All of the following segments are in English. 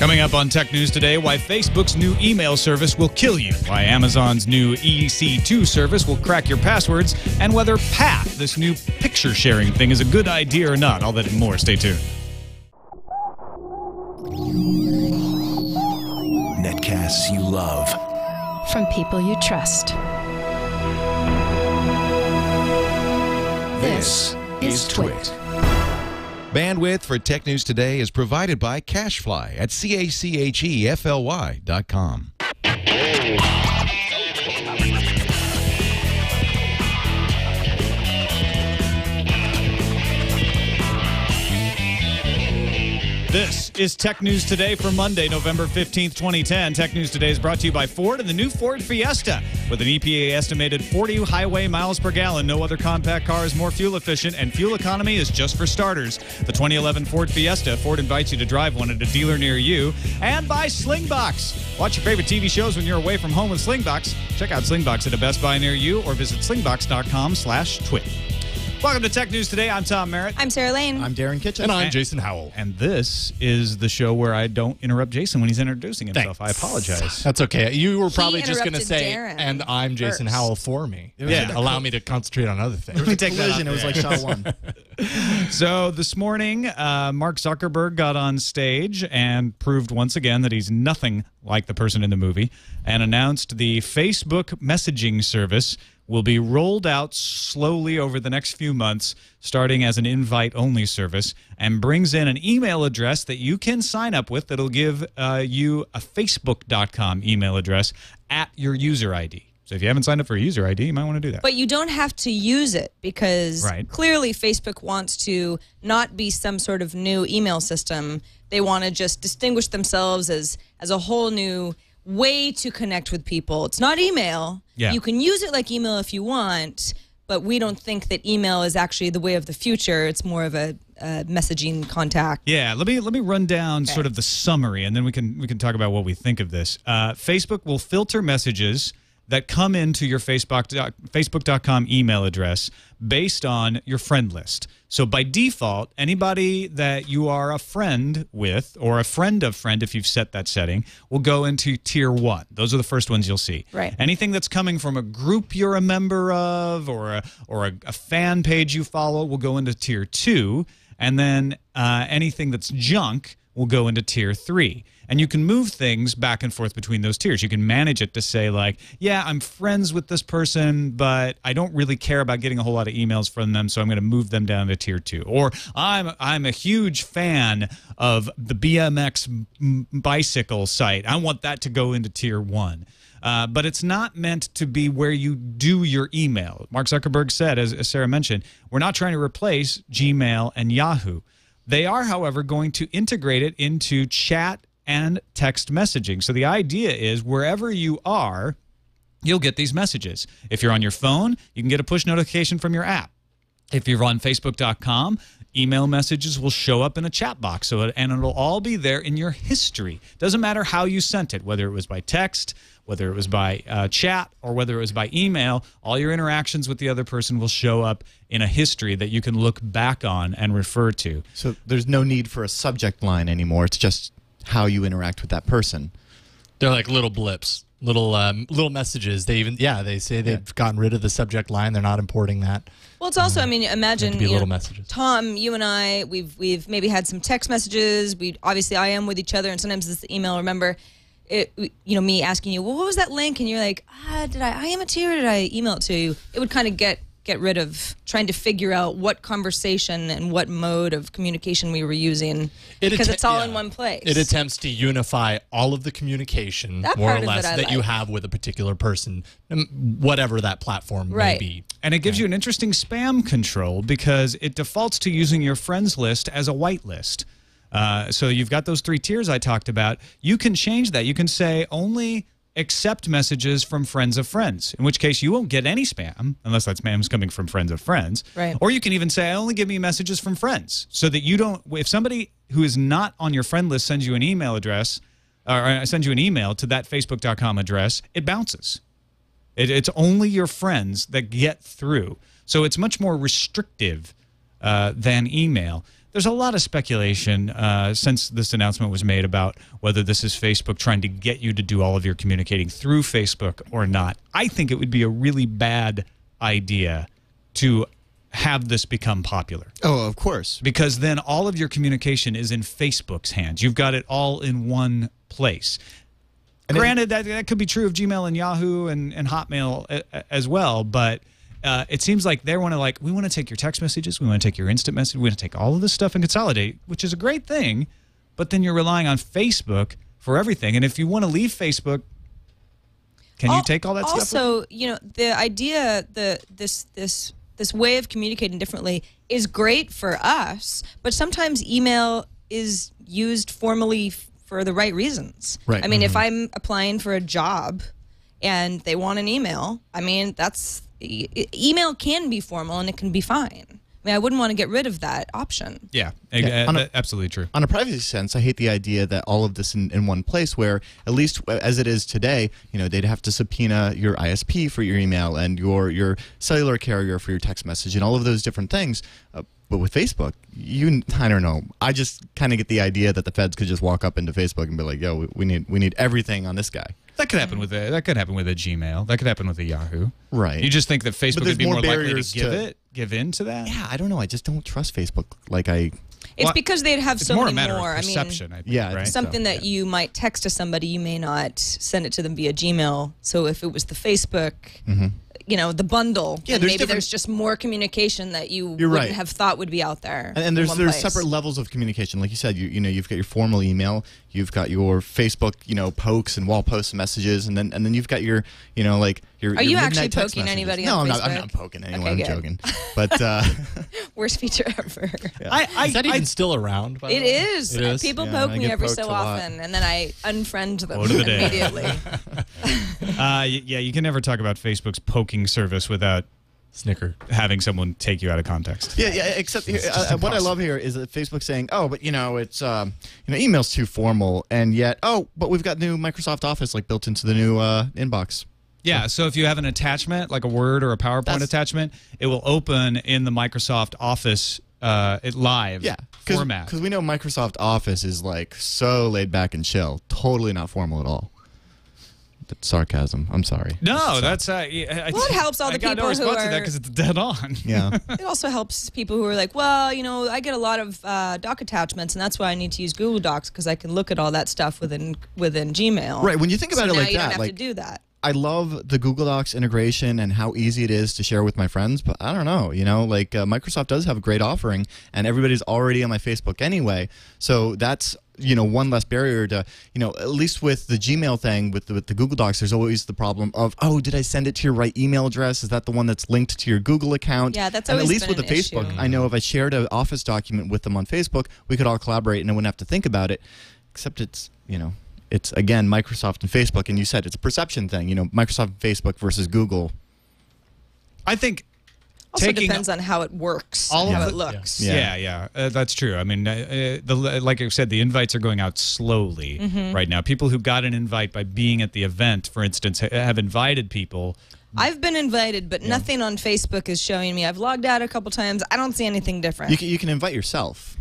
Coming up on Tech News Today, why Facebook's new email service will kill you, why Amazon's new EC2 service will crack your passwords, and whether Path, this new picture-sharing thing, is a good idea or not. All that and more. Stay tuned. Netcasts you love. From people you trust. This is TWiT. Bandwidth for Tech News Today is provided by Cachefly at CACHEFLY.com. This is Tech News Today for Monday, November 15th, 2010. Tech News Today is brought to you by Ford and the new Ford Fiesta. With an EPA estimated 40 highway miles per gallon, no other compact car is more fuel efficient, and fuel economy is just for starters. The 2011 Ford Fiesta, Ford invites you to drive one at a dealer near you. And by Slingbox. Watch your favorite TV shows when you're away from home with Slingbox. Check out Slingbox at a Best Buy near you or visit slingbox.com/twit. Welcome to Tech News Today. I'm Tom Merritt. I'm Sarah Lane. I'm Darren Kitchen. And I'm Jason Howell. And this is the show where I don't interrupt Jason when he's introducing himself. Thanks. I apologize. That's okay. You were probably just going to interrupted say, Darren and I'm Jason first. Howell for me. Yeah. Allow me to concentrate on other things. It was a collision. It was like shot one. So this morning, Mark Zuckerberg got on stage and proved once again that he's nothing like the person in the movie and announced the Facebook messaging service will be rolled out slowly over the next few months, starting as an invite-only service, and brings in an email address that you can sign up with that'll give you a Facebook.com email address at your user ID. So if you haven't signed up for a user ID, you might want to do that. But you don't have to use it because Right. clearly Facebook wants to not be some sort of new email system. They want to just distinguish themselves as a whole new way to connect with people. It's not email. Yeah. You can use it like email if you want, but we don't think that email is actually the way of the future. It's more of a messaging contact. Yeah, let me run down sort of the summary, and then we can talk about what we think of this. Facebook will filter messages that come into your Facebook.com email address based on your friend list. So by default, anybody that you are a friend with or a friend of friend, if you've set that setting, will go into tier 1. Those are the first ones you'll see. Right. Anything that's coming from a group you're a member of or a fan page you follow will go into tier 2. And then anything that's junk will go into tier 3. And you can move things back and forth between those tiers. You can manage it to say, like, yeah, I'm friends with this person, but I don't really care about getting a whole lot of emails from them, so I'm going to move them down to tier 2. Or I'm a huge fan of the BMX bicycle site. I want that to go into tier 1. But it's not meant to be where you do your email. Mark Zuckerberg said, as Sarah mentioned, we're not trying to replace Gmail and Yahoo. They are, however, going to integrate it into chat and text messaging. So the idea is wherever you are, you'll get these messages. If you're on your phone, you can get a push notification from your app. If you're on Facebook.com, email messages will show up in a chat box, and it'll all be there in your history. Doesn't matter how you sent it, whether it was by text, whether it was by chat, or whether it was by email. All your interactions with the other person will show up in a history that you can look back on and refer to. So there's no need for a subject line anymore. It's just how you interact with that person. They're like little blips, little messages. They say they've gotten rid of the subject line. They're not importing that. Well, it's also, I mean, imagine little messages. Tom, you and I, we've maybe had some text messages. We obviously I am with each other, and sometimes it's the email. Remember, me asking you, well, what was that link? And you're like, did I IM it to you or did I email it to you? It would kind of get rid of trying to figure out what conversation and what mode of communication we were using because it's all in one place. It attempts to unify all of the communication, That more or part of less, it I that you like. have with a particular person, whatever that platform may Right. be. And it gives you an interesting spam control because it defaults to using your friends list as a whitelist. So you've got those 3 tiers I talked about. You can change that. You can say only accept messages from friends of friends, in which case you won't get any spam unless that spam is coming from friends of friends. Right. Or you can even say, only give me messages from friends, so that you don't, if somebody who is not on your friend list sends you an email address, or sends you an email to that Facebook.com address, it bounces. It's only your friends that get through. So it's much more restrictive than email. there's a lot of speculation since this announcement was made about whether this is Facebook trying to get you to do all of your communicating through Facebook or not. I think it would be a really bad idea to have this become popular. Oh, of course. Because then all of your communication is in Facebook's hands. You've got it all in one place. And granted, that could be true of Gmail and Yahoo and Hotmail as well, but it seems like they want to we want to take your text messages, we want to take your instant message, we want to take all of this stuff and consolidate, which is a great thing, but then you're relying on Facebook for everything. And if you want to leave Facebook, can you take all that stuff? Also, the idea, this way of communicating differently is great for us, but sometimes email is used formally for the right reasons. Right. I mean, if I'm applying for a job and they want an email, I mean, email can be formal and it can be fine. I mean, I wouldn't want to get rid of that option. Yeah, absolutely true. On a privacy sense, I hate the idea that all of this in one place, where at least as it is today, they'd have to subpoena your ISP for your email and your cellular carrier for your text message and all of those different things. But with Facebook, I don't know. I just kind of get the idea that the feds could just walk up into Facebook and be like, "Yo, we need everything on this guy." That could happen with a Gmail. That could happen with a Yahoo. Right. You just think that Facebook would be more likely to give in to that? Yeah, I don't know. I just don't trust Facebook It's because they'd have so many more. I mean, I think, yeah, right? Something that you might text to somebody, you may not send it to them via Gmail. So if it was the Facebook, the bundle, maybe there's just more communication that you wouldn't have thought would be out there. And there's separate levels of communication, like you said. You've got your formal email, you've got your Facebook, pokes and wall posts and messages, and then you've got your, your. Are you actually text poking messages. anybody No, on I'm Facebook? not poking anyone. Okay, I'm joking. But worst feature ever. Yeah. Is that even still around? By the It way? is. It is. People Yeah, poke I me get every poked so a lot. often, and then I unfriend them Quote of the day. immediately. Yeah, you can never talk about Facebook's poking service without Snicker. having someone take you out of context. Yeah, except here, what I love here is that Facebook's saying, oh, but it's email's too formal, and yet, but we've got new Microsoft Office built into the new inbox. Yeah, so if you have an attachment, like a Word or a PowerPoint attachment, it will open in the Microsoft Office live format. Because we know Microsoft Office is so laid back and chill, totally not formal at all. That's sarcasm. I'm sorry. No, that's it helps all the I got people no response who to that are- because it's dead on. Yeah. It also helps people who are like, well, I get a lot of doc attachments, and that's why I need to use Google Docs because I can look at all that stuff within Gmail. Right. When you think about it now like you that, don't have to do that. I love the Google Docs integration and how easy it is to share with my friends, but I don't know, Microsoft does have a great offering, and everybody's already on my Facebook anyway, so that's, one less barrier to, at least with the Gmail thing, with the Google Docs, there's always the problem of, did I send it to your right email address? Is that the one that's linked to your Google account? Yeah, that's and always at least been with the an Facebook, issue. I know if I shared an Office document with them on Facebook, we could all collaborate and I wouldn't have to think about it, except it's, it's, again, Microsoft and Facebook, and you said it's a perception thing, Microsoft and Facebook versus Google. I think Also depends on how it works, all how of it the- looks. Yeah. That's true. I mean, like I said, the invites are going out slowly right now. People who got an invite by being at the event, for instance, have invited people. I've been invited, but nothing on Facebook is showing me. I've logged out a couple times. I don't see anything different. You can invite yourself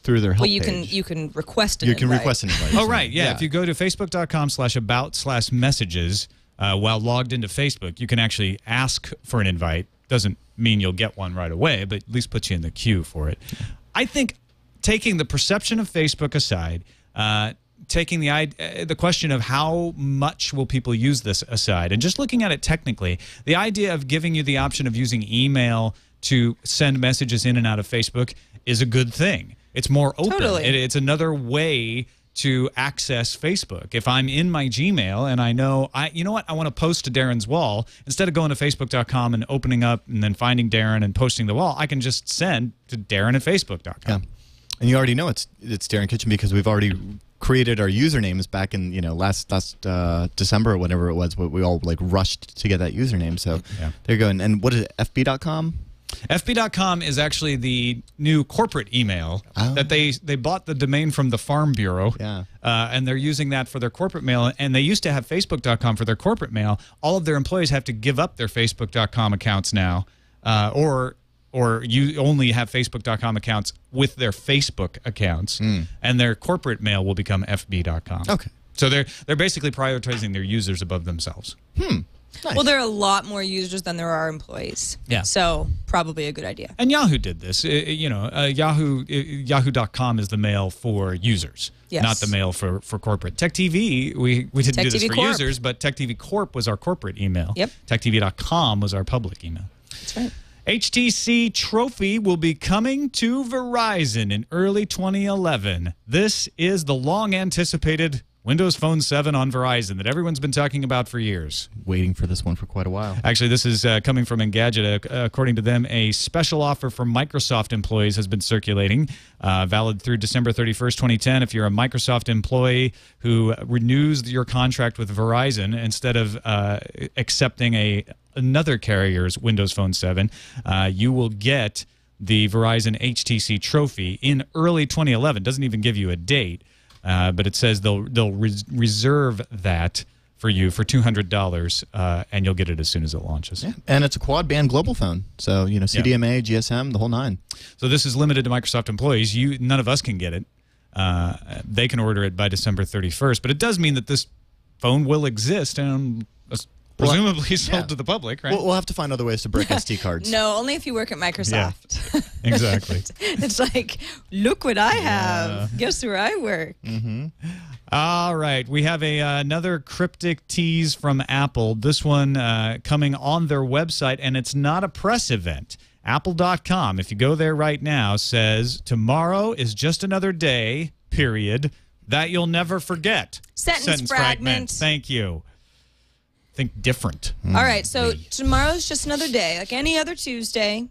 through their help Well, you page. can request an You can invite. request an invite. Oh, right. Yeah. If you go to facebook.com/about/messages while logged into Facebook, you can actually ask for an invite. Doesn't mean you'll get one right away, but at least puts you in the queue for it. I think taking the perception of Facebook aside, taking the question of how much will people use this aside, and just looking at it technically, the idea of giving you the option of using email to send messages in and out of Facebook is a good thing. It's more open. Totally. It's another way to access Facebook. If I'm in my Gmail and I know, you know what, I want to post to Darren's wall, instead of going to facebook.com and opening up and then finding Darren and posting the wall, I can just send to Darren at facebook.com. Yeah. And you already know it's Darren Kitchen because we've already created our usernames back in last December or whatever it was, but we all rushed to get that username. So there you go. And what is it, FB.com? FB.com is actually the new corporate email that they bought the domain from the Farm Bureau, and they're using that for their corporate mail. And they used to have Facebook.com for their corporate mail. All of their employees have to give up their Facebook.com accounts now, or or you only have Facebook.com accounts with their Facebook accounts, and their corporate mail will become FB.com. Okay. So they're basically prioritizing their users above themselves. Nice. Well, there are a lot more users than there are employees. Yeah. So probably a good idea. And Yahoo did this. Yahoo.com is the mail for users, Yes. not the mail for corporate. Tech TV, we didn't Tech do this TV for Corp. users, but Tech TV Corp was our corporate email. Yep. TechTV.com was our public email. That's right. HTC Trophy will be coming to Verizon in early 2011. This is the long-anticipated Windows Phone 7 on Verizon that everyone's been talking about for years. Waiting for this one for quite a while. Actually, this is coming from Engadget. According to them, a special offer for Microsoft employees has been circulating, valid through December 31st, 2010. If you're a Microsoft employee who renews your contract with Verizon instead of accepting another carrier's Windows Phone 7, you will get the Verizon HTC Trophy in early 2011. Doesn't even give you a date. But it says they'll reserve that for you for $200, and you'll get it as soon as it launches. Yeah. And it's a quad-band global phone. So, CDMA, GSM, the whole nine. So this is limited to Microsoft employees. None of us can get it. They can order it by December 31st. But it does mean that this phone will exist and presumably sold to the public, right? We'll have to find other ways to break SD cards. No, only if you work at Microsoft. Yeah, exactly. It's like, look what I have. Guess where I work. All right. We have another cryptic tease from Apple. This one coming on their website, and it's not a press event. Apple.com, if you go there right now, says, tomorrow is just another day, period, that you'll never forget. Sentence fragment. Thank you. Think different. All right, so tomorrow's just another day, like any other Tuesday,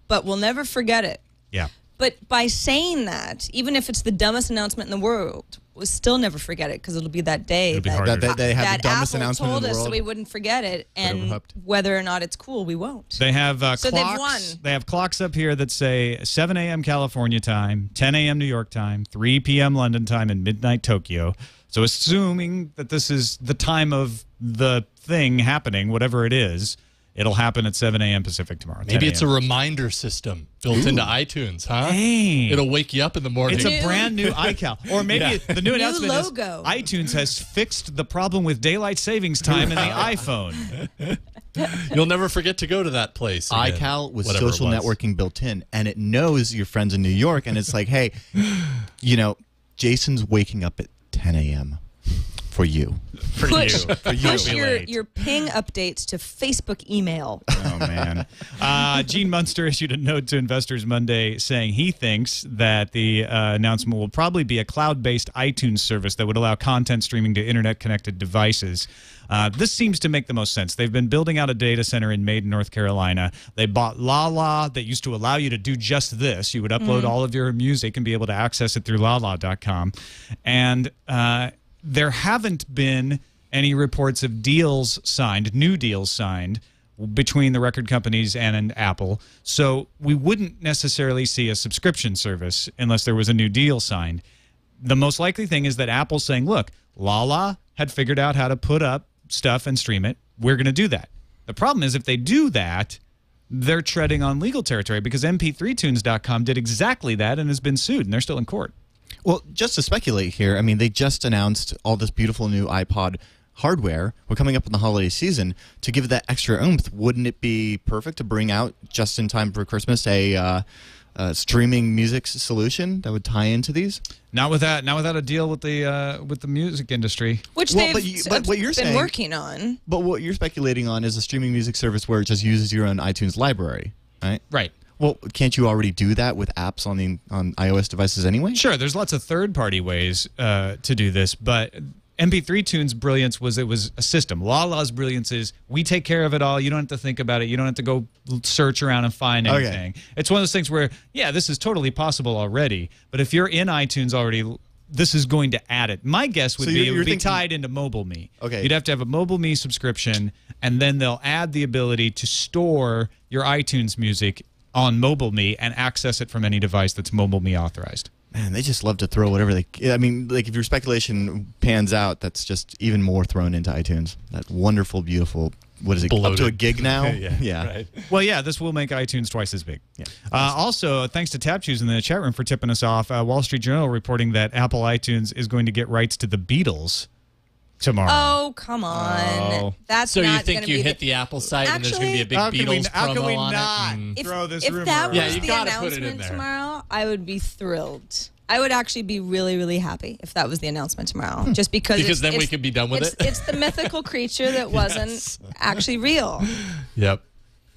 but we'll never forget it. Yeah. But by saying that, even if it's the dumbest announcement in the world, we'll still never forget it because it'll be that day It'll be that, harder. That they have that the dumbest Apple announcement told in the us world. that we wouldn't forget it, and overhyped. whether or not it's cool, we won't. They have So clocks. they've won. They have clocks up here that say 7 a.m. California time, 10 a.m. New York time, 3 p.m. London time, and midnight Tokyo. So assuming that this is the time of the thing happening, whatever it is, it'll happen at 7 a.m. Pacific tomorrow. Maybe 10 it's a a.m. reminder system built into iTunes, huh? Hey. It'll wake you up in the morning. It's a brand new iCal. Or maybe the new announcement logo. is iTunes has fixed the problem with daylight savings time in the iPhone. You'll never forget to go to that place again, iCal with whatever it social was. networking built in, and it knows your friends in New York, and it's like, hey, Jason's waking up at 10 a.m. for you. For Push, you. push Be late. your ping updates to Facebook email. Oh, man. Gene Munster issued a note to investors Monday saying he thinks that the announcement will probably be a cloud-based iTunes service that would allow content streaming to internet-connected devices. This seems to make the most sense. They've been building out a data center in Maiden, North Carolina. They bought Lala that used to allow you to do just this. You would upload all of your music and be able to access it through lala.com. And there haven't been any reports of deals signed, new deals signed, between the record companies and Apple. So we wouldn't necessarily see a subscription service unless there was a new deal signed. The most likely thing is that Apple's saying, look, Lala had figured out how to put up stuff and stream it. We're going to do that. The problem is if they do that, they're treading on legal territory because mp3tunes.com did exactly that and has been sued, and they're still in court. Well, just to speculate here, I mean, they just announced all this beautiful new iPod hardware. We're coming up in the holiday season. To give it that extra oomph, wouldn't it be perfect to bring out, just in time for Christmas, a streaming music solution that would tie into these? Not without a deal with the music industry. Which Well, they've but what you're been saying- working on. But what you're speculating on is a streaming music service where it just uses your own iTunes library, right? Right. Well, can't you already do that with apps on iOS devices anyway? Sure, there's lots of third-party ways to do this, but MP3 Tune's brilliance was it was a system. Lala's brilliance is we take care of it all. You don't have to think about it. You don't have to go search around and find anything. It's one of those things where, yeah, this is totally possible already, but if you're in iTunes already, this is going to add it. My guess would So be it you're would be thinking- tied into MobileMe. Okay. You'd have to have a MobileMe subscription, and then they'll add the ability to store your iTunes music on MobileMe and access it from any device that's MobileMe authorized. Man, they just love to throw whatever they... I mean, like, if your speculation pans out, that's just even more thrown into iTunes. That wonderful, beautiful what is it, up to a Bloated. gig now? Yeah, right. Well, yeah, this will make iTunes twice as big. Yeah. Also, thanks to TapChoose in the chat room for tipping us off. Wall Street Journal reporting that Apple iTunes is going to get rights to the Beatles tomorrow. Oh, come on. Oh. That's So you not think gonna you be hit the Apple site and there's going to be a big How can we- Beatles how can promo we on not? it? And- Throw this if rumor that was around. Yeah, you the gotta put it in announcement there. tomorrow, I would be thrilled. I would actually be really, really happy if that was the announcement tomorrow. Just because Then we could be done with it. It's the mythical creature that wasn't actually real. Yep.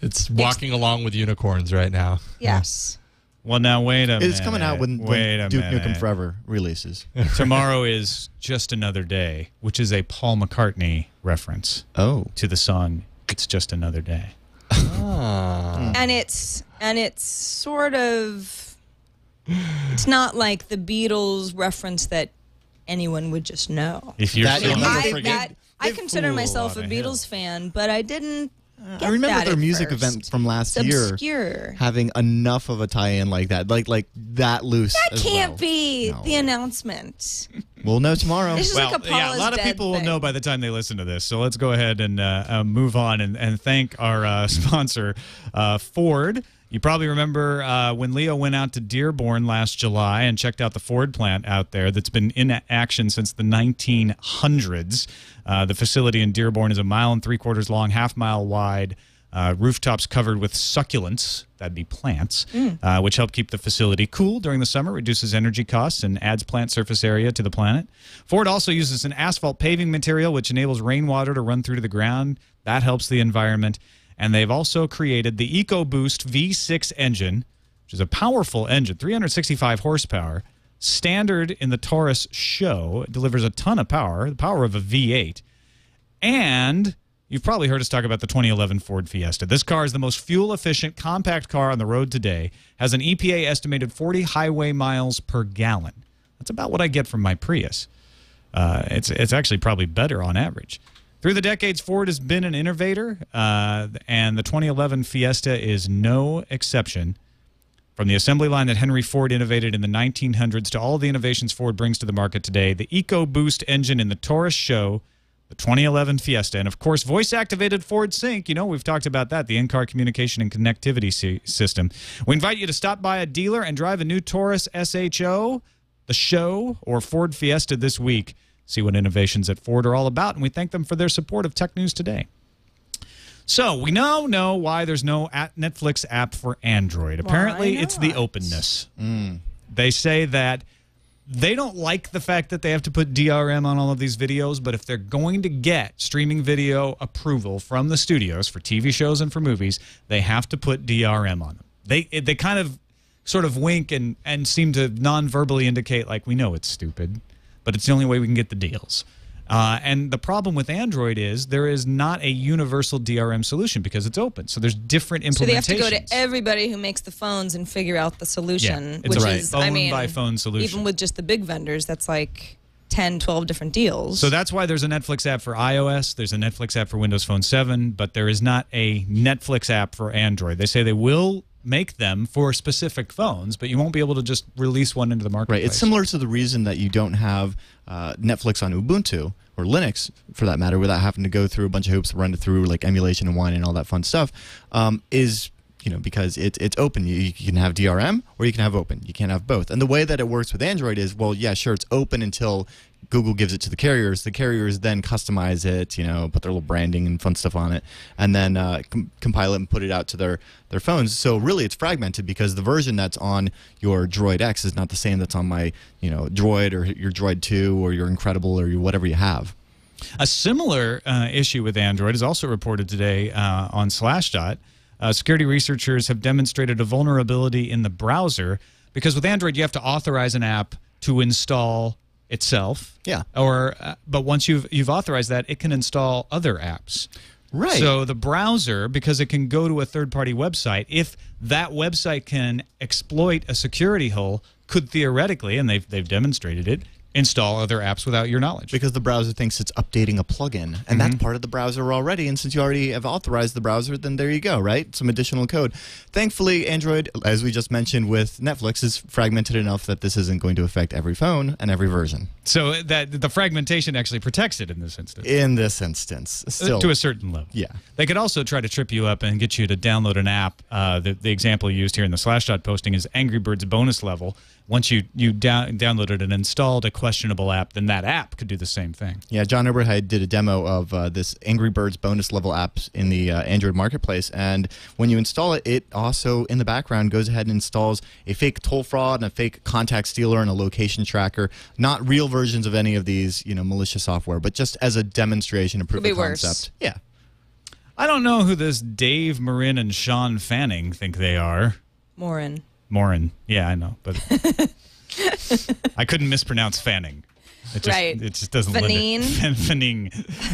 It's walking along with unicorns right now. Yes. Well, now, wait a minute. It's coming out when Wait a Duke minute. Nukem Forever releases. Tomorrow is Just Another Day, which is a Paul McCartney reference Oh. to the song It's Just Another Day. And it's sort of, it's not like the Beatles reference that anyone would just know. If you're That so you'll never I, forget. I consider fool myself a on a Beatles fan, but I didn't get I remember that their at music first. event from last It's year obscure. having enough of a tie-in like that, like that loose. That as can't well. be No. the announcement. We'll know tomorrow. It's just Well, like a yeah, a Paula's lot of Dead people will thing. know by the time they listen to this. So let's go ahead and move on and thank our sponsor, Ford. You probably remember when Leo went out to Dearborn last July and checked out the Ford plant out there that's been in action since the 1900s. The facility in Dearborn is 1 3/4 miles long, half-mile wide, rooftops covered with succulents, that'd be plants, which help keep the facility cool during the summer, reduces energy costs, and adds plant surface area to the planet. Ford also uses an asphalt paving material, which enables rainwater to run through to the ground. That helps the environment. And they've also created the EcoBoost V6 engine, which is a powerful engine, 365 horsepower. Standard in the Taurus show. It delivers a ton of power, the power of a V8. And you've probably heard us talk about the 2011 Ford Fiesta. This car is the most fuel-efficient compact car on the road today, has an EPA estimated 40 highway miles per gallon. That's about what I get from my Prius. It's actually probably better on average. Through the decades, Ford has been an innovator, and the 2011 Fiesta is no exception. From the assembly line that Henry Ford innovated in the 1900s to all the innovations Ford brings to the market today, the EcoBoost engine in the Taurus show, the 2011 Fiesta, and of course, voice-activated Ford Sync. You know, we've talked about that, the in-car communication and connectivity system. We invite you to stop by a dealer and drive a new Taurus SHO, the show, or Ford Fiesta this week. See what innovations at Ford are all about, and we thank them for their support of Tech News Today. So we now know why there's no Netflix app for Android. Apparently, it's the openness. They say that they don't like the fact that they have to put DRM on all of these videos, but if they're going to get streaming video approval from the studios for TV shows and for movies, they have to put DRM on them. They kind of sort of wink and seem to non-verbally indicate, like, we know it's stupid, but it's the only way we can get the deals. And the problem with Android is there is not a universal DRM solution because it's open. So there's different implementations. So they have to go to everybody who makes the phones and figure out the solution, Yeah, it's which a is, I phone mean, by phone solution. even with just the big vendors, that's like 10, 12 different deals. So that's why there's a Netflix app for iOS, there's a Netflix app for Windows Phone 7, but there is not a Netflix app for Android. They say they will make them for specific phones, but you won't be able to just release one into the marketplace. Right. It's similar to the reason that you don't have Netflix on Ubuntu or Linux, for that matter, without having to go through a bunch of hoops, run it through like emulation and wine and all that fun stuff, is because it's open. You can have DRM or you can have open. You can't have both. And the way that it works with Android is, well, yeah, sure, it's open until Google gives it to the carriers. The carriers then customize it, put their little branding and fun stuff on it, and then compile it and put it out to their phones. So really, it's fragmented because the version that's on your Droid X is not the same that's on my Droid or your Droid 2 or your Incredible or your whatever you have. A similar issue with Android is also reported today on Slashdot. Security researchers have demonstrated a vulnerability in the browser because with Android you have to authorize an app to install itself. Yeah. But once you've authorized that, it can install other apps. Right. So the browser, because it can go to a third-party website, if that website can exploit a security hole, could theoretically, and they've demonstrated it, install other apps without your knowledge. Because the browser thinks it's updating a plugin, and that's part of the browser already. And since you already have authorized the browser, then there you go, right? Some additional code. Thankfully, Android, as we just mentioned with Netflix, is fragmented enough that this isn't going to affect every phone and every version. So that the fragmentation actually protects it in this instance. In this instance, still to a certain level. Yeah. They could also try to trip you up and get you to download an app. The example used here in the Slashdot posting is Angry Birds bonus level. Once you downloaded and installed a questionable app, then that app could do the same thing. Yeah, John Eberhard did a demo of this Angry Birds bonus level apps in the Android marketplace, and when you install it, it also in the background goes ahead and installs a fake toll fraud and a fake contact stealer and a location tracker. Not real versions of any of these, malicious software, but just as a demonstration of proof of concept. Yeah. I don't know who this Dave Marin and Sean Fanning think they are. Morin. Yeah, I know, but I couldn't mispronounce Fanning. It just doesn't Fanning. Fanning.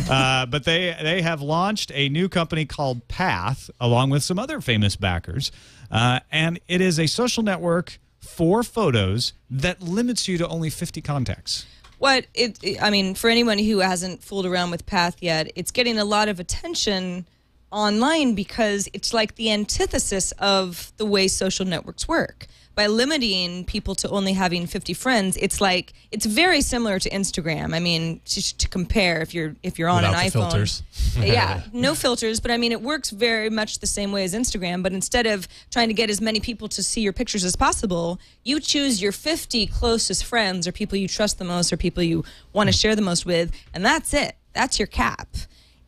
But they have launched a new company called Path, along with some other famous backers, and it is a social network for photos that limits you to only 50 contacts. I mean, for anyone who hasn't fooled around with Path yet, it's getting a lot of attention online because it's like the antithesis of the way social networks work. By limiting people to only having 50 friends, it's very similar to Instagram. I mean, just to compare, if you're on Without an iPhone, filters. yeah, no filters. But I mean, it works very much the same way as Instagram. But instead of trying to get as many people to see your pictures as possible, you choose your 50 closest friends, or people you trust the most, or people you want to share the most with, and that's it. That's your cap.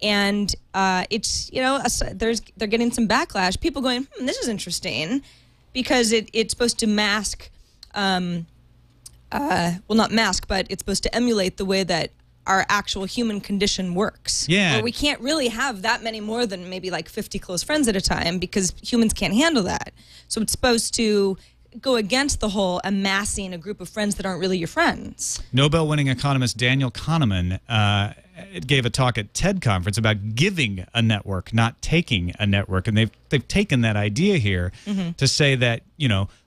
And it's they're getting some backlash. People going, this is interesting. Because it's supposed to mask, well, not mask, but it's supposed to emulate the way that our actual human condition works. Yeah. Where we can't really have that many more than maybe like 50 close friends at a time because humans can't handle that. So it's supposed to go against the whole amassing a group of friends that aren't really your friends. Nobel-winning economist Daniel Kahneman gave a talk at TED conference about giving a network, not taking a network, and they've taken that idea here to say that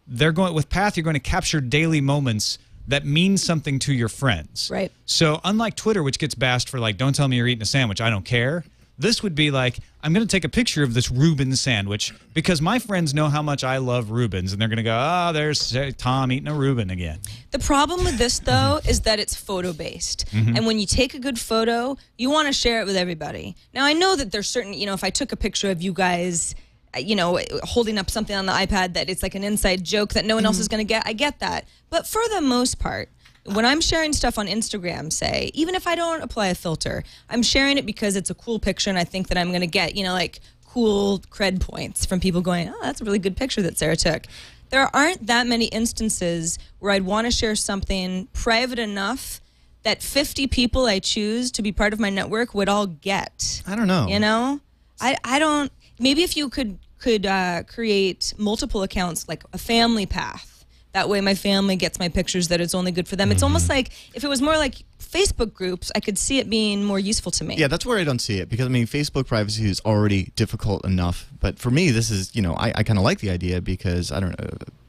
they're going with Path. You're going to capture daily moments that mean something to your friends. Right. So unlike Twitter, which gets bashed for don't tell me you're eating a sandwich, I don't care. This would be like, I'm going to take a picture of this Reuben sandwich because my friends know how much I love Reubens, and they're going to go, oh, there's Tom eating a Reuben again. The problem with this, though, is that it's photo-based. And when you take a good photo, you want to share it with everybody. Now, I know that there's certain, if I took a picture of you guys, holding up something on the iPad that it's like an inside joke that no one else is going to get, I get that. But for the most part, when I'm sharing stuff on Instagram, say, even if I don't apply a filter, I'm sharing it because it's a cool picture and I think that I'm going to get, cool cred points from people going, oh, that's a really good picture that Sarah took. There aren't that many instances where I'd want to share something private enough that 50 people I choose to be part of my network would all get. I don't know. I don't. Maybe if you could create multiple accounts, like a family path. That way my family gets my pictures that it's only good for them. It's almost like if it was more like Facebook groups, I could see it being more useful to me. Yeah, that's where I don't see it because, Facebook privacy is already difficult enough. But for me, this is, I kind of like the idea because, I don't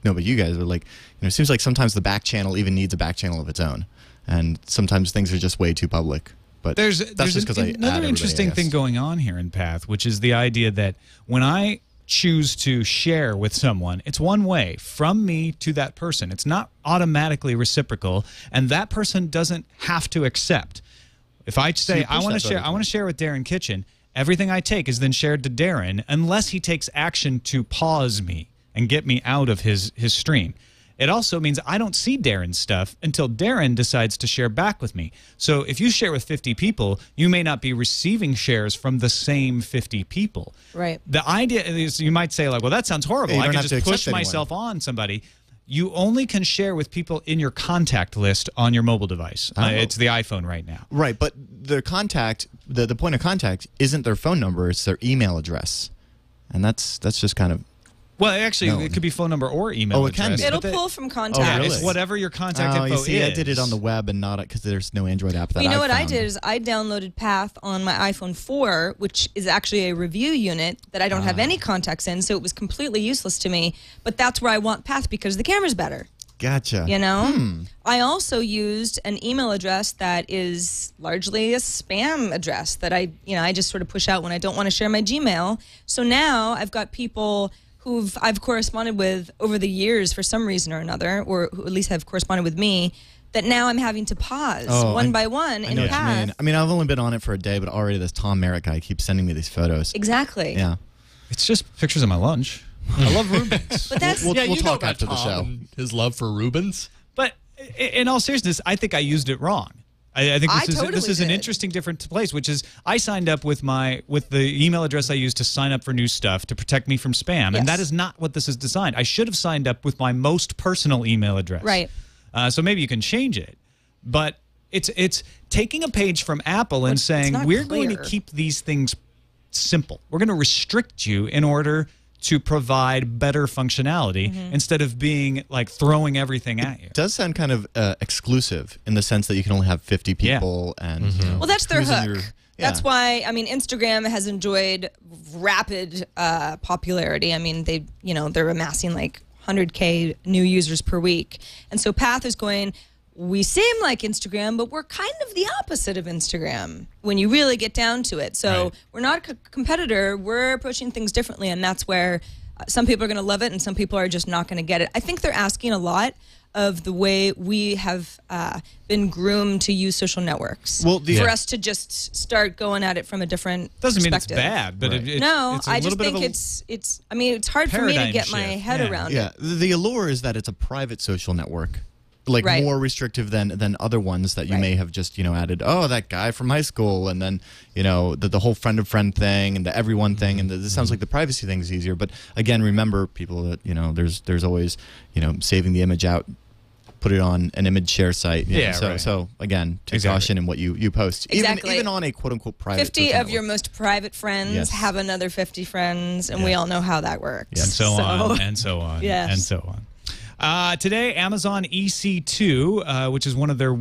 know, but you guys are like, it seems like sometimes the back channel even needs a back channel of its own. And sometimes things are just way too public. But there's just another interesting thing going on here in Path, which is the idea that when I choose to share with someone, it's one way from me to that person. It's not automatically reciprocal, and that person doesn't have to accept. If I say I want to share with Darren Kitchen, everything I take is then shared to Darren unless he takes action to pause me and get me out of his stream. It also means I don't see Darren's stuff until Darren decides to share back with me. So if you share with 50 people, you may not be receiving shares from the same 50 people. Right. The idea is you might say, well, that sounds horrible. Yeah, I can just push myself on somebody. You only can share with people in your contact list on your mobile device. It's the iPhone right now. Right, but the contact, the point of contact isn't their phone number, it's their email address. And that's just kind of... Well, actually, it could be phone number or email address. Can be. It'll pull from contacts. It's whatever your contact info is. I did it on the web and not because there's no Android app that You know what I did is I downloaded Path on my iPhone 4, which is actually a review unit that I don't have any contacts in, so it was completely useless to me. But that's where I want Path because the camera's better. Gotcha. You know? I also used an email address that is largely a spam address that I just sort of push out when I don't want to share my Gmail. So now I've got people I've corresponded with over the years for some reason or another, or who at least have corresponded with me, that now I'm having to pause one by one in Path. I mean, I've only been on it for a day, but already this Tom Merritt guy keeps sending me these photos. Exactly. Yeah. It's just pictures of my lunch. I love Rubens. But that's We'll you know talk about after the Tom show. and his love for Rubens. But in all seriousness, I think I used it wrong. I think this is an did. interesting different place, which is I signed up with the email address I used to sign up for new stuff to protect me from spam, and that is not what this is designed. I should have signed up with my most personal email address. Right. So maybe you can change it, but it's taking a page from Apple and saying we're going to keep these things simple. We're going to restrict you in order to provide better functionality instead of being like throwing everything at you. It does sound kind of exclusive in the sense that you can only have 50 people. And you know, Well, that's their who's in hook. your- That's why, I mean, Instagram has enjoyed rapid popularity. I mean, they're amassing like 100K new users per week. And so Path is going, we seem like Instagram, but we're kind of the opposite of Instagram when you really get down to it. So we're not a competitor. We're approaching things differently, and that's where some people are going to love it and some people are just not going to get it. I think they're asking a lot of the way we have been groomed to use social networks for us to just start going at it from a different Doesn't mean it's perspective. bad, but No, I just think it's I mean, it's hard for me to paradigm get my shift. head around it. Yeah, the allure is that it's a private social network, like more restrictive than other ones that you may have just added. Oh, that guy from high school, and then the whole friend of friend thing and the everyone thing, and this sounds like the privacy thing is easier. But again, remember people that there's always saving the image out. Put it on an image share site. So again, take caution in what you post. Exactly. Even on a quote unquote private. 50 social of your network. most private friends have another 50 friends, and we all know how that works. And so on, and so on, and so on. Today, Amazon EC2, which is one of their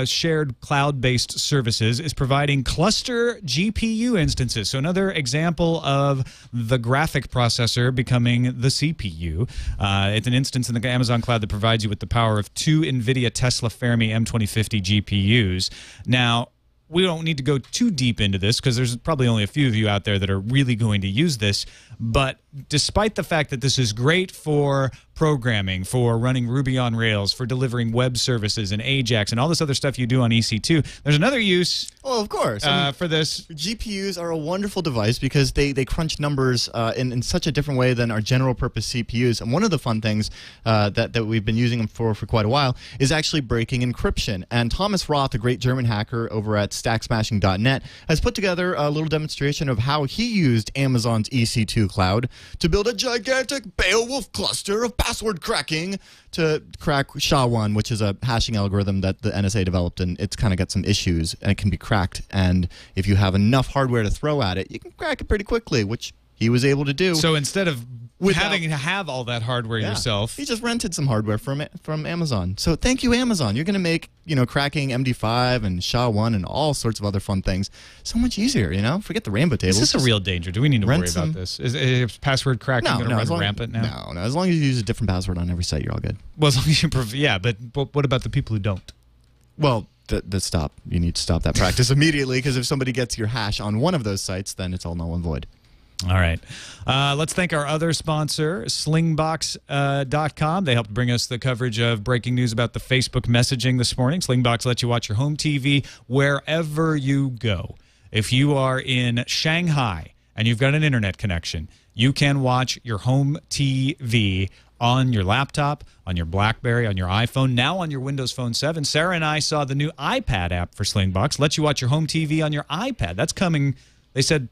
shared cloud-based services, is providing cluster GPU instances. So another example of the graphic processor becoming the CPU. It's an instance in the Amazon cloud that provides you with the power of 2 NVIDIA Tesla Fermi M2050 GPUs. Now, we don't need to go too deep into this because there's probably only a few of you out there that are really going to use this. But despite the fact that this is great for programming, for running Ruby on Rails, for delivering web services and Ajax and all this other stuff you do on EC2, there's another use of course. For this. GPUs are a wonderful device because they crunch numbers in such a different way than our general purpose CPUs. And one of the fun things that we've been using them for quite a while is actually breaking encryption. And Thomas Roth, a great German hacker over at stacksmashing.net, has put together a little demonstration of how he used Amazon's EC2 cloud to build a gigantic Beowulf cluster of password cracking to crack SHA-1, which is a hashing algorithm that the NSA developed, and it's kind of got some issues, and it can be cracked. And if you have enough hardware to throw at it, you can crack it pretty quickly, which he was able to do. So instead of having to have all that hardware yourself, he just rented some hardware from Amazon. So thank you, Amazon. You're going to make cracking MD5 and SHA-1 and all sorts of other fun things so much easier. Forget the rainbow tables. is this a real danger? Do we need to worry about this? Is password cracking going to run rampant now? No. As long as you use a different password on every site, you're all good. Well, as long as you but what about the people who don't? Well, stop. You need to stop that practice immediately, because if somebody gets your hash on one of those sites, then it's all null and void. All right. Let's thank our other sponsor, Slingbox.com. They helped bring us the coverage of breaking news about the Facebook messaging this morning. Slingbox lets you watch your home TV wherever you go. If you are in Shanghai and you've got an internet connection, you can watch your home TV on your laptop, on your BlackBerry, on your iPhone, now on your Windows Phone 7. Sarah and I saw the new iPad app for Slingbox. Lets you watch your home TV on your iPad. That's coming, they said,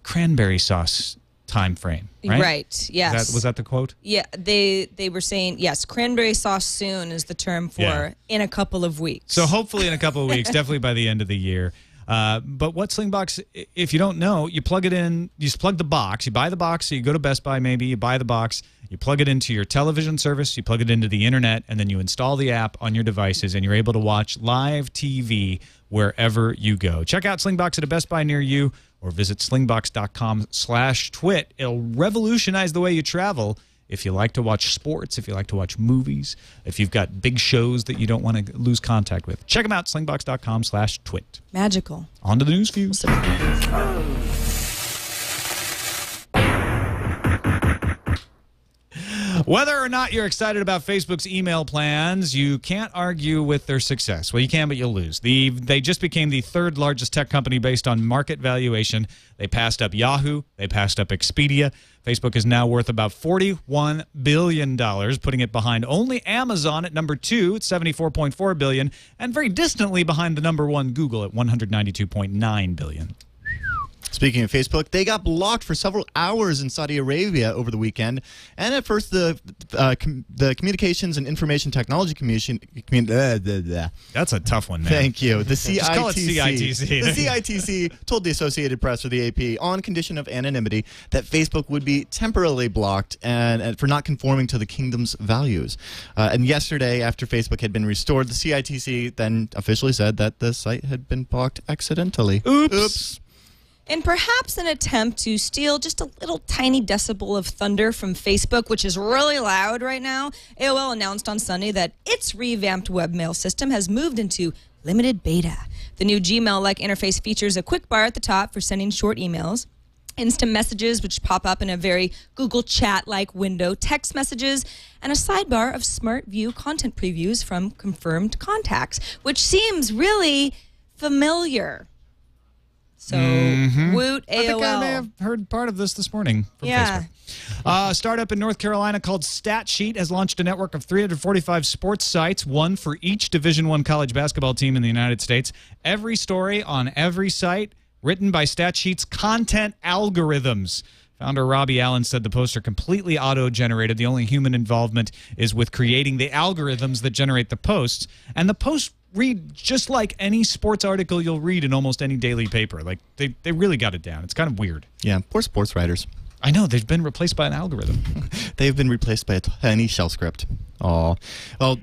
cranberry sauce time frame, right? Right, yes. Was that the quote? Yeah, they were saying, yes, cranberry sauce soon is the term for in a couple of weeks. So hopefully in a couple of weeks, definitely by the end of the year. But what Slingbox, if you don't know, you plug it in, you just plug the box, you buy the box, so you go to Best Buy maybe, you buy the box, you plug it into your television service, you plug it into the internet, and then you install the app on your devices, and you're able to watch live TV wherever you go. Check out Slingbox at a Best Buy near you, or visit slingbox.com/twit. It'll revolutionize the way you travel If you like to watch sports, if you like to watch movies, if you've got big shows that you don't want to lose contact with, check them out, slingbox.com/twit. Magical. On to the news view. Whether or not you're excited about Facebook's email plans, you can't argue with their success. Well, you can, but you'll lose. They just became the third largest tech company based on market valuation. They passed up Yahoo. They passed up Expedia. Facebook is now worth about $41 billion, putting it behind only Amazon at number 2 at $74.4 billion, and very distantly behind the number 1 Google at $192.9 billion. Speaking of Facebook, they got blocked for several hours in Saudi Arabia over the weekend. And at first, the Communications and Information Technology Commission... That's a tough one, man. Thank you. The CITC. Just call it CITC. The CITC told the Associated Press, or the AP, on condition of anonymity, that Facebook would be temporarily blocked and for not conforming to the kingdom's values. And yesterday, after Facebook had been restored, the CITC then officially said that the site had been blocked accidentally. Oops. In perhaps an attempt to steal just a little tiny decibel of thunder from Facebook, which is really loud right now, AOL announced on Sunday that its revamped webmail system has moved into limited beta. The new Gmail-like interface features a quick bar at the top for sending short emails, instant messages, which pop up in a very Google Chat-like window, text messages, and a sidebar of Smart View content previews from confirmed contacts, which seems really familiar. So, woot AOL. I think I may have heard part of this morning from Facebook. A startup in North Carolina called StatSheet has launched a network of 345 sports sites, one for each Division I college basketball team in the United States. Every story on every site written by StatSheet's content algorithms. Founder Robbie Allen said the posts are completely auto-generated. The only human involvement is with creating the algorithms that generate the posts. And the posts read just like any sports article you'll read in almost any daily paper. Like, they really got it down. It's kind of weird. Yeah, poor sports writers. I know. They've been replaced by an algorithm. They've been replaced by a tiny shell script. Aw. Well,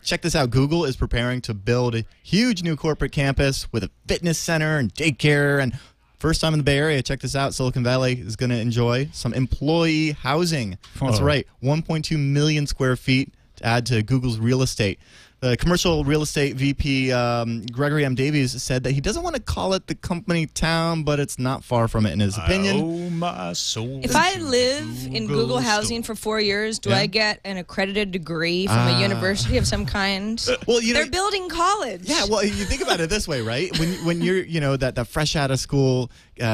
check this out. Google is preparing to build a huge new corporate campus with a fitness center and daycare. And first time in the Bay Area, check this out. Silicon Valley is going to enjoy some employee housing. That's right. 1.2 million square feet to add to Google's real estate. The commercial real estate VP, Gregory M. Davies, said that he doesn't want to call it the company town, but it's not far from it in his opinion. Oh, my soul. If I live in Google housing for 4 years, do I get an accredited degree from a university of some kind? Well, they're building college. Yeah, well, you think about it this way, right? When you're, that fresh out of school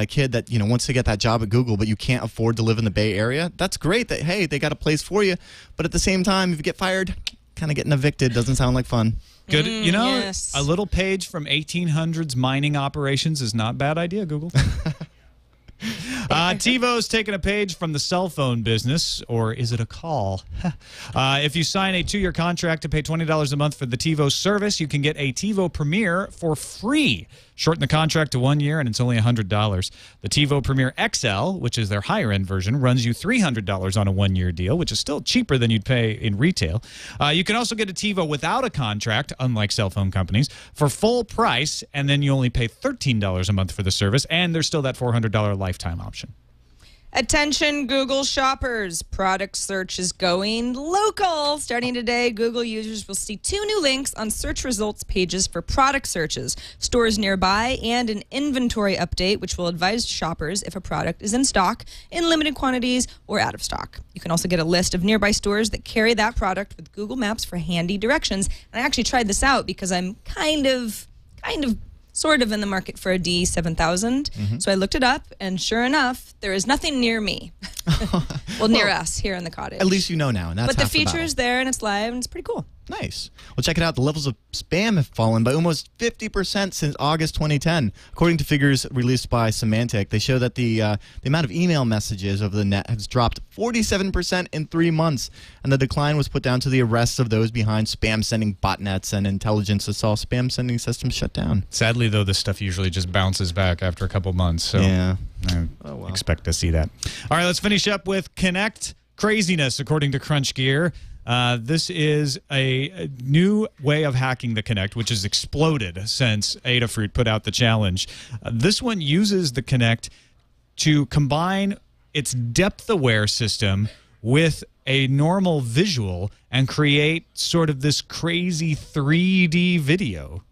kid that, wants to get that job at Google, but you can't afford to live in the Bay Area, that's great that, hey, they got a place for you. But at the same time, if you get fired, kind of getting evicted doesn't sound like fun. Good. Yes. A little page from 1800s mining operations is not a bad idea, Google. TiVo's taking a page from the cell phone business, or is it a call? If you sign a 2-year contract to pay $20 a month for the TiVo service, you can get a TiVo Premiere for free. Shorten the contract to 1 year, and it's only $100. The TiVo Premiere XL, which is their higher-end version, runs you $300 on a 1-year deal, which is still cheaper than you'd pay in retail. You can also get a TiVo without a contract, unlike cell phone companies, for full price, and then you only pay $13 a month for the service, and there's still that $400 lifetime option. Attention, Google shoppers. Product search is going local. Starting today, Google users will see 2 new links on search results pages for product searches, stores nearby, and an inventory update, which will advise shoppers if a product is in stock, in limited quantities, or out of stock. You can also get a list of nearby stores that carry that product with Google Maps for handy directions. And I actually tried this out because I'm sort of in the market for a D7000. So I looked it up, and sure enough, there is nothing near me. Well, near us here in the cottage. At least you know now, and that's But the half feature battle. is there, and it's live, and it's pretty cool. Nice. Well, check it out. The levels of spam have fallen by almost 50% since August 2010. According to figures released by Symantec, they show that the amount of email messages over the net has dropped 47% in 3 months, and the decline was put down to the arrests of those behind spam-sending botnets and intelligence that saw spam-sending systems shut down. Sadly, though, this stuff usually just bounces back after a couple months. So Yeah. I expect to see that. All right, let's finish up with Kinect Craziness, according to Crunch Gear. This is a new way of hacking the Kinect, which has exploded since Adafruit put out the challenge. This one uses the Kinect to combine its depth-aware system with a normal visual and create sort of this crazy 3D video.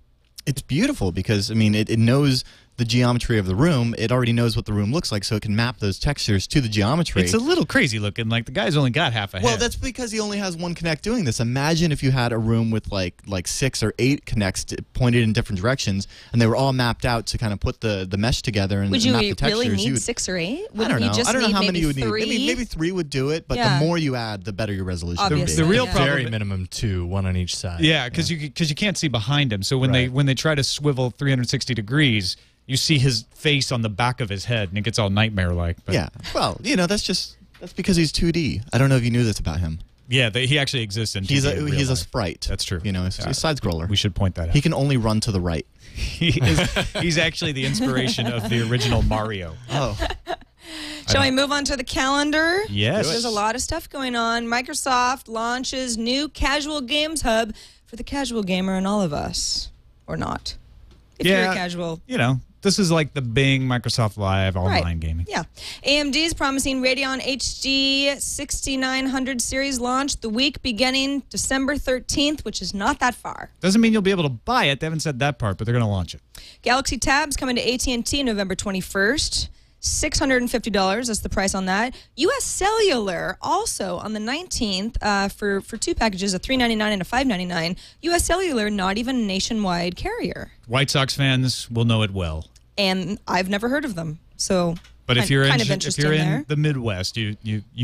It's beautiful because, I mean, it knows the geometry of the room. It already knows what the room looks like, so it can map those textures to the geometry. It's a little crazy looking. Like, the guy's only got half a head. Well, that's because he only has one Kinect doing this. Imagine if you had a room with like 6 or 8 Kinects pointed in different directions, and they were all mapped out to kind of put the mesh together and Would you map the textures. really need 6 or 8? I don't know. I don't know how many you would need. 3? Maybe 3 would do it, but the more you add, the better your resolution would be. Obviously, the real yeah. problem, Very minimum 2, 1 on each side. yeah, because you can't see behind him. So when they try to swivel 360 degrees, you see his face on the back of his head, and it gets all nightmare-like. But Yeah. Well, that's because he's 2D. I don't know if you knew this about him. yeah, he actually exists in 2D He's in real a life. sprite. That's true. You know, he's a side scroller. We should point that out. He can only run to the right. He's actually the inspiration of the original Mario. Oh. Shall we move on to the calendar? Yes. There's a lot of stuff going on. Microsoft launches new casual games hub for the casual gamer and all of us. Or not. If you're a casual. You know, this is like the Bing Microsoft Live online gaming. Yeah. AMD is promising Radeon HD 6900 series launch the week beginning December 13th, which is not that far. Doesn't mean you'll be able to buy it. They haven't said that part, but they're going to launch it. Galaxy Tabs coming to AT&T November 21st. $650, that's the price on that. U.S. Cellular also on the 19th for 2 packages, a $399 and a $599. U.S. Cellular, not even a nationwide carrier. White Sox fans will know it well. And I've never heard of them, so But if you're kind in, of interesting if you're there. in the Midwest, you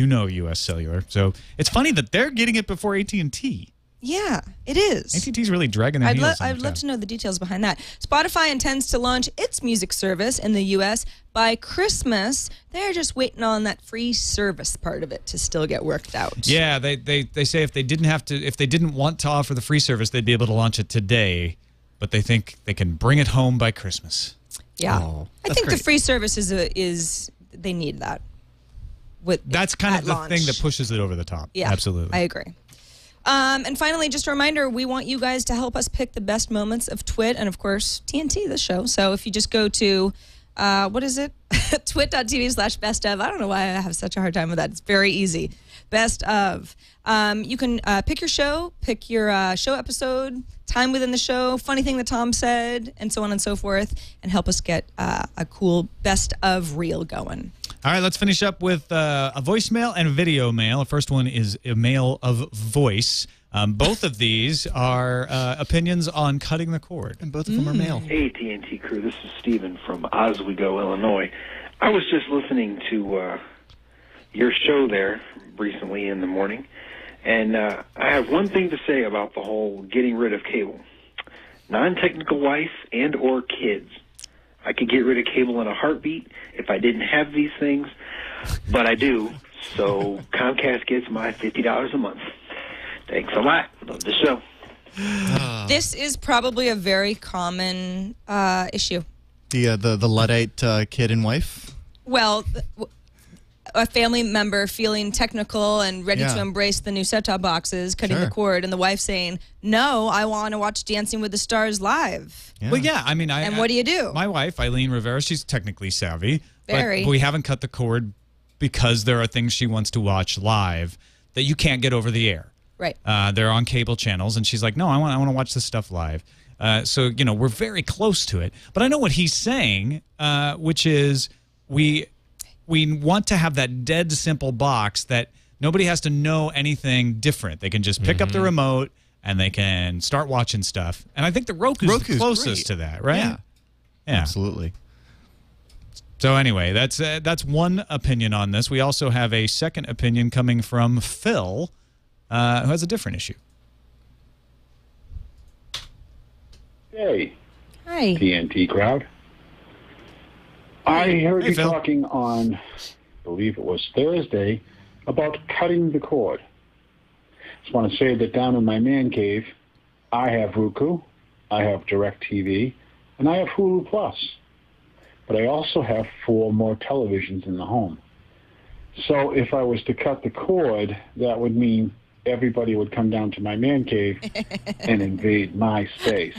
know U.S. Cellular. So it's funny that they're getting it before AT&T. Yeah, it is. AT&T's really dragging their heels. I'd love to know the details behind that. Spotify intends to launch its music service in the U.S. by Christmas. They're just waiting on that free service part of it to still get worked out. Yeah, they say if they didn't want to offer the free service, they'd be able to launch it today, but they think they can bring it home by Christmas. Yeah, Oh, I think the free service is they need that. That's kind of the launch. thing that pushes it over the top. Yeah, Absolutely. I agree. And finally, just a reminder, we want you guys to help us pick the best moments of TWiT and, of course, TNT, this show. So if you just go to, what is it? twit.tv/best of. I don't know why I have such a hard time with that. It's very easy. Best of. You can pick your show, pick your show episode, time within the show, funny thing that Tom said, and so on and so forth, and help us get a cool best of reel going. All right, let's finish up with a voicemail and video mail. The first one is a mail of voice. Both of these are opinions on cutting the cord. And both of them are male. Hey, TNT crew, this is Steven from Oswego, Illinois. I was just listening to your show there recently in the morning, and I have one thing to say about the whole getting rid of cable. Non-technical wife and or kids. I could get rid of cable in a heartbeat if I didn't have these things, but I do, so Comcast gets my $50 a month. Thanks a lot. Love the show. This is probably a very common issue. The Luddite kid and wife? Well, a family member feeling technical and ready to embrace the new set-top boxes, cutting the cord, and the wife saying, no, I want to watch Dancing with the Stars live. Yeah. Well, yeah, I mean, And what do you do? My wife, Eileen Rivera, she's technically savvy. Very. But we haven't cut the cord because there are things she wants to watch live that you can't get over the air. Right. They're on cable channels, and she's like, no, I want to watch this stuff live. So, you know, we're very close to it. But I know what he's saying, which is we want to have that dead simple box that nobody has to know anything different. They can just pick up the remote and they can start watching stuff. And I think the Roku's the closest to that, right? Yeah. Yeah. Absolutely. So anyway, that's one opinion on this. We also have a second opinion coming from Phil, who has a different issue. Hey, Hi. TNT crowd. I heard Hey, you Phil. talking on, I believe it was Thursday, about cutting the cord. Just want to say that down in my man cave, I have Roku, I have DirecTV, and I have Hulu Plus. But I also have 4 more televisions in the home. So if I was to cut the cord, that would mean everybody would come down to my man cave and invade my space.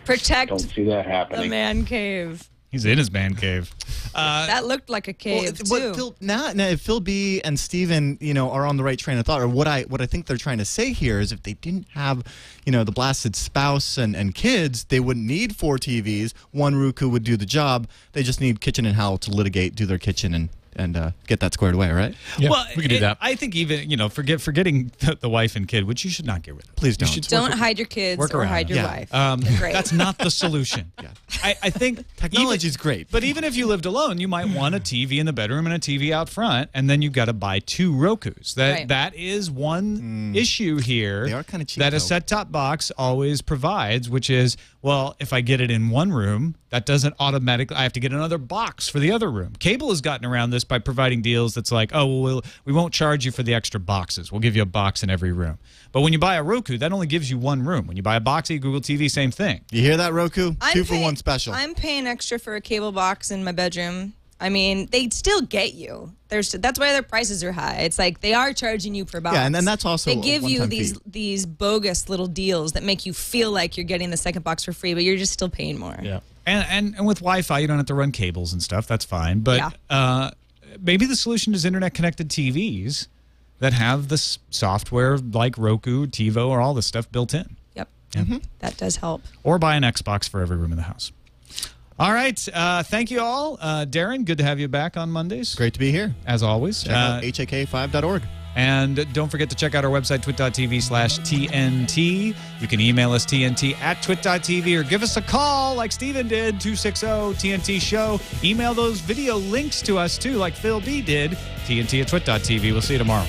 Protect Don't see that the happening. man cave. He's in his man cave. That looked like a cave too. Now, if Phil B and Steven, are on the right train of thought, or what I think they're trying to say here is if they didn't have, the blasted spouse and kids, they wouldn't need 4 TVs. One Roku would do the job. They just need Kitchen and Howell to litigate, do their kitchen, and get that squared away, right? Yeah, well, we can do that. I think even, forgetting the wife and kid, which you should not get rid of. Please don't. Don't hide your kids or hide your wife. Great. That's not the solution. I think technology's great. But even if you lived alone, you might want a TV in the bedroom and a TV out front, and then you've got to buy 2 Rokus. That is one issue here. They are kind of cheap. That a set-top box always provides, which is, well, if I get it in one room, that doesn't automatically. I have to get another box for the other room. Cable has gotten around this by providing deals that's like, oh, well, we won't charge you for the extra boxes. We'll give you a box in every room. But when you buy a Roku, that only gives you one room. When you buy a Boxy, Google TV, same thing. You hear that, Roku? 2 for 1 special. I'm paying extra for a cable box in my bedroom. I mean, they still get you. That's why their prices are high. It's like they are charging you per box. Yeah, and then that's also they give you fee. these bogus little deals that make you feel like you're getting the second box for free, but you're just still paying more. Yeah. And with Wi-Fi, you don't have to run cables and stuff. That's fine. But maybe the solution is internet-connected TVs that have this software like Roku, TiVo, or all this stuff built in. Yep. Yeah. That does help. Or buy an Xbox for every room in the house. All right. Thank you all. Darren, good to have you back on Mondays. Great to be here. As always. Check out hak5.org. And don't forget to check out our website, twit.tv/TNT. You can email us TNT@twit.tv or give us a call like Steven did, 260-TNT show. Email those video links to us too, like Phil B did, TNT@twit.tv. We'll see you tomorrow.